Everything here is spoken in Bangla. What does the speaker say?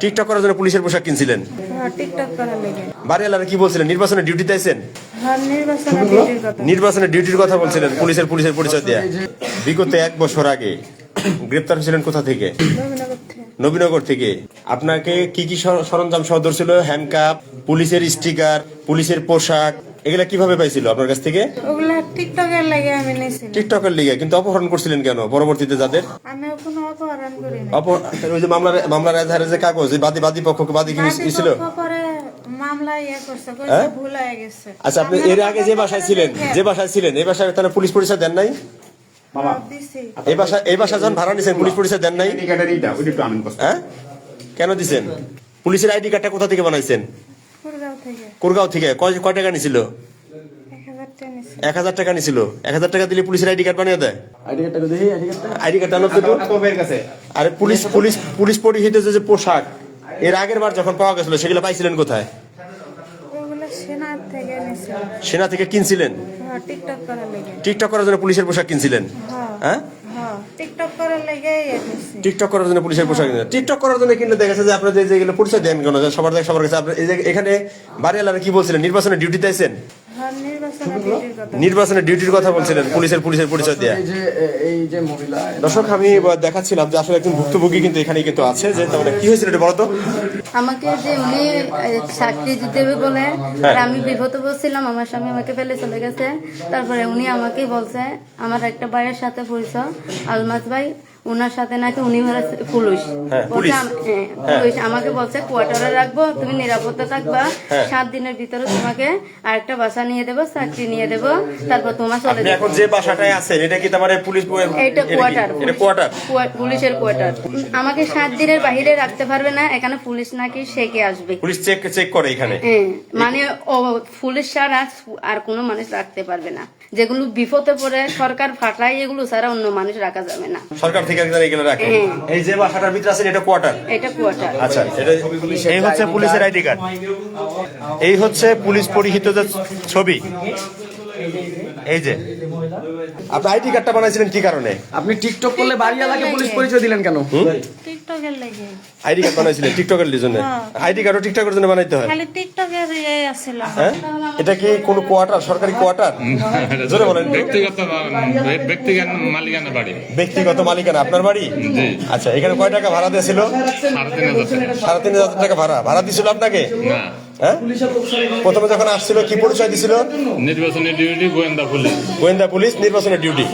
টিকটক করার জন্য পুলিশের পোশাক কিনছিলেন? হ্যাঁ, টিকটক করার লেগে। বাড়িওয়ালারা কি বলছিলেন? নির্বাচনের ডিউটিতে আছেন? হ্যাঁ, নির্বাচনের কথা। নির্বাচনের ডিউটির কথা বলছিলেন পুলিশের পরিচয় দেয়া। বিগত 1 বছর আগে গ্রেপ্তার হয়েছিলেন কোথা থেকে? নবীনগর থেকে। নবীনগর থেকে। আপনাকে কি কি সরঞ্জাম সহ ধরছিল? হ্যান্ডকাপ, পুলিশের স্টিকার, পুলিশের পোশাক, এগুলা কিভাবে পাইছিল আপনার কাছ থেকে? ওগুলা টিকটকের লেগে আমি নিয়েছিলাম। টিকটকের লিগে। কিন্তু অপহরণ করছিলেন কেন পরবর্তীতে যাদের? আমি কোনো অপহরণ করি না। ওই যে মামলার এজাহারে যে কাগজ, বাদী পক্ষকে বাদী কি ছিল? পরে মামলা করছে, হ্যাঁ? ভুল হয়ে গেছে। আচ্ছা, আপনি এর আগে যে বাসায় ছিলেন এই বাসায় তাহলে পুলিশ পরিচয় দেন নাই? দিছি। এই বাসা যখন ভাড়া নিছেন পুলিশ পরিচয় দেন নাই? হ্যাঁ, কেন দিছেন? পুলিশের আইডি কার্ডটা কোথা থেকে বানাইছেন? কুড়গাঁও থেকে। কুড়গাঁও থেকে। কয় টাকা নিছিল? 1000 টাকা নিছি। 1000 টাকা নিছিল। 1000 টাকা দিলে পুলিশের আইডি কার্ড বানিয়ে দেয়? আইডি কার্ড আনো তো। আরে পুলিশ পরিহিত যে পোশাক এর আগের বার যখন পাওয়া গেছিল সেগুলো পাইছিলেন কোথায়? ওগুলা সেনা থেকে নিছি। সেনা থেকে কিনছিলেন? হ্যাঁ, টিকটক করার লেগে। টিকটক করার জন্য পুলিশের পোশাক কিনছিলেন? হ্যাঁ, হ্যাঁ, টিকটক করার লেগে নিছি। টিকটক করার জন্য পুলিশের পোশাক কিনছেন। টিকটক করার জন্য কিনলে দেখা যাচ্ছে যে আপনাদের যেগুলো পরিচয় দেন কেন সবার কাছে? আপনি এই যে এখানে বাড়িওয়ালারা কি বলছিলেন? নির্বাচনের ডিউটিতে আছেন? হ্যাঁ, নির্বাচনের কথা। নির্বাচনের ডিউটির কথা বলছিলেন পুলিশের পরিচয় দেয়া। এই যে মহিলা দর্শক, আমি দেখাচ্ছিলাম যে আসলে একজন ভুক্তভোগী কিন্তু এখানে কিন্তু আছে। যে তাহলে কি হয়েছিল এটা বলতো? আমাকে যে উনি চাকরি দেবে বলে আর আমি বিপদ বলছিলাম, আমার স্বামী আমাকে ফেলে চলে গেছে। তারপরে উনি আমাকে বলছে, আমার একটা ভাইয়ের সাথে পরিচয়, আলমাস ভাই, ওনার সাথে নাকি উনি পুলিশ বলছে, পুলিশ আমাকে বলছে কোয়ার্টারে রাখবো, তুমি নিরাপত্তা থাকবা, 7 দিনের ভিতরে তোমাকে আরেকটা বাসা নিয়ে দেবো, চাকরি নিয়ে দেবো, তারপর তোমার চলে যাবে। এখন যে বাসাটায় আছেন এটা কি তোমার পুলিশ? এটা কোয়ার্টার, এটা কোয়ার্টার, পুলিশের কোয়ার্টার। আমাকে 7 দিনের বাইরে রাখতে পারবে না, এখানে পুলিশ নাকি সেকে আসবে। পুলিশ চেক করে এখানে। মানে পুলিশ ছাড়া আর কোনো মানুষ রাখতে পারবে না। যেগুলো বিপদে পড়ে সরকার ফাটায়, এগুলো ছাড়া অন্য মানুষ রাখা যাবে না। সরকার থেকে এগুলো রাখে। এই যে বাসাটার ভিতরে আছেন এটা কোয়ার্টার? এটা কোয়ার্টার। আচ্ছা, এই হচ্ছে পুলিশের আইডি কার্ড। এই হচ্ছে পুলিশ পরিহিত যে ছবি। এই যে আপনি আইডি কার্ডটা বানাইছিলেন কি কারণে? আপনি টিকটক করলে বাড়িওয়ালাকে পুলিশ পরিচয় দিলেন কেন? টিকটকের লেগে। আইডি কার্ড বানাইছিলেন টিকটকের জন্য? আইডি কার্ডও টিকটকের জন্য বানাইতে হয়? খালি টিকটকের আছিল। হ্যাঁ, এটা কি কোন কোয়ার্টার, সরকারি কোয়ার্টার? জোরে বলেন। ব্যক্তিগত মালিকানা বাড়ি। ব্যক্তিগত মালিকানা আপনার বাড়ি? আচ্ছা, এখানে কয় টাকা ভাড়া দিয়েছিল? 3,500 টাকা ভাড়া দিছিল আপনাকে? না। হ্যাঁ, প্রথমে যখন আসছিল কি পরিচয় দিছিল? নির্বাচনের ডিউটি গোয়েন্দা পুলিশ। গোয়েন্দা পুলিশ, নির্বাচনের ডিউটি।